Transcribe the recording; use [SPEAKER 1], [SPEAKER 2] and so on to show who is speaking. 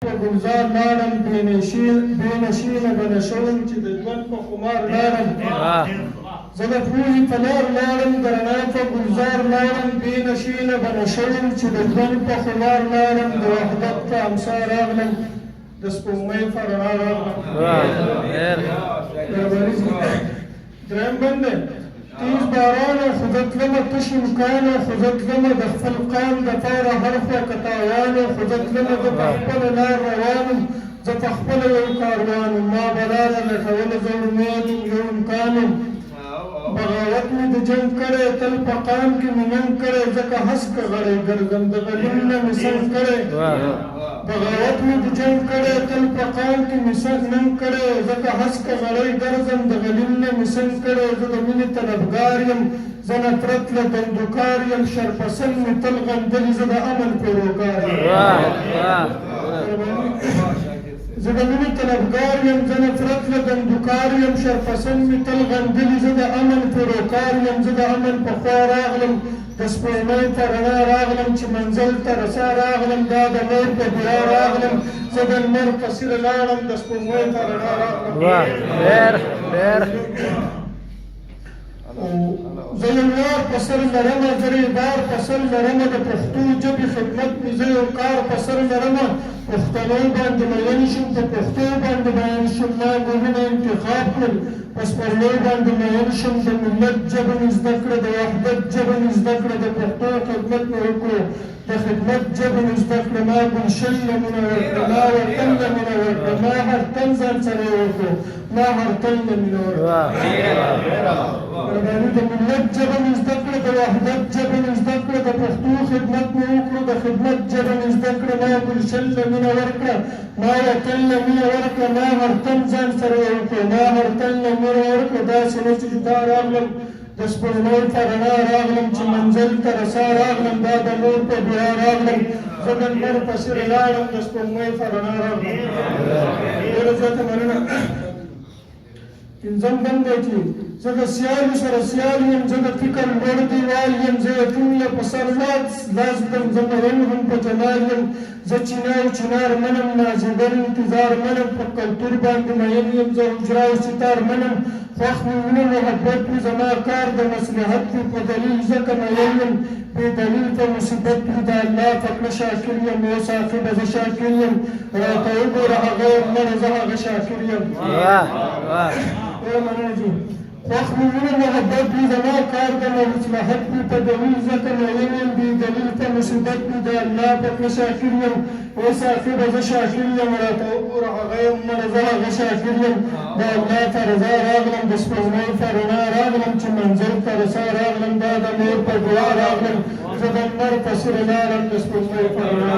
[SPEAKER 1] گلزار لاړم بې نشینه به نشوم چې د ژوند په خمار لاړم زه د پوهې په لار لاړم د رڼا په گلزار لاړم بې نشینه به نشوم چې د ژوند په خمار لاړم د وحدت په امسا راغلم د سپوږمۍ په رڼا راغلم درېیم بند دی تیز باران او خو زه تلمه تش امکان او خو زه تلمه د خپل قام دپاره هر خوا که تاوان او خو زه تلمه زه په خپله لار روان یم زه په خپله یو کاروان یم ما به لاره لټوله زه امید یم یو امکان یم بغاوت مې د جنګ کړی تل په قام کې مې ننګ کړی ځکه هسکه غړی ګرځم د غلیم نه مې څنګ کړی بغاوت مې د جنګ کړی تل په قام کې مې ننګ کړی ځکه هسکه غړی ګرځم د غلیم نه مې څنګ کړی زه د مینې طلبګار یم زه نفرت له دندوکار یم شرپسند مې تل غندلي زه د امن پیروکار یم زه د مینې طلبګار یم زه نفرت له دندوکار یم شرپسند مې تل غندلي زه د امن پیروکار یم زه د امن په خوا راغلم د سپوږمۍ په رڼا راغلم چې منزل ته رسا راغلم دا د مور په دعا راغلم زه د لمر په څېره لاړم د سپوږمۍ په رڼا راغلم زه یو یار په سر لرمه زه ریبار په سر لرمه د پښتو ژبې خدمت مې زه یو کار په سر لرمه پښتنو باندې مین شم په پښتو باندې مین شم ما ګلونه انتخاب کړل په سپرلۍ باندې مین شم د ملت ژبه مې زده کړه د وحدت ژبه مې زده کړه د پښتو خدمت مې وکړو د خدمت ژبه مې زده کړه ما ګلشن لمونه ورکړه ما وطن لمونه ورکړه ما هر تن ځان سره یې وکړو ما هر تن لمونه ورکړه د ملت ژبه مې زده کړه د وحدت ژبه مې زده کړه د پښتو خدمت مې وکړو د خدمت ژبه مې زده کړه ما ګلشن لمونه ورکړه ما وطن لمونه ورکړه ما هر تن ځان سره یې وکړو ما هر تن لمونه ورکړه داسې نه چې جدا راغلم د سپوږمۍ په رڼا راغلم چې منزل ته رسا راغلم دا د مور په دعا راغلم زه د لمر په څېره لاړم د سپوږمۍ په رڼا راغلم ډېره زیاته مننه پنځم بند دی چې زه د سیالو سره سیال یم زه د فکر لوړ دیوال یم زه یتیم له په سر لاس کړم زه مرم هم په جمال یم زه چینه او چنار منم نازېدل انتظار منم په کلتور باندې مین یم زه حجره او ستار منم خوښ مې وینه محبت وي زما کار د مصلحت وي په دلیل ځکه مین یم بې دلیل په مصیبت وي د الله په کړه شاکر یم یو صاحبه زه شاکر یم راته وګوره هغه یم مړه زه هغه شاکر یم مننه جي خوښ مې وینه محبت وي زما کار د مصلحت وي په دلیل ځکه مین یم بې دلیل په مصیبت وي د الله په کړه شاکر یم یو صاحبه زه شاکر یم راته وګوره هغه یم مړه زه هغه شاکر یم د الله په رضا راغلم د سپوږمۍ په رڼا راغلم چې منزل ته رسا راغلم دا د مور په دعا راغلم زه د لمر په څېره لاړم د سپوږمۍ په رڼا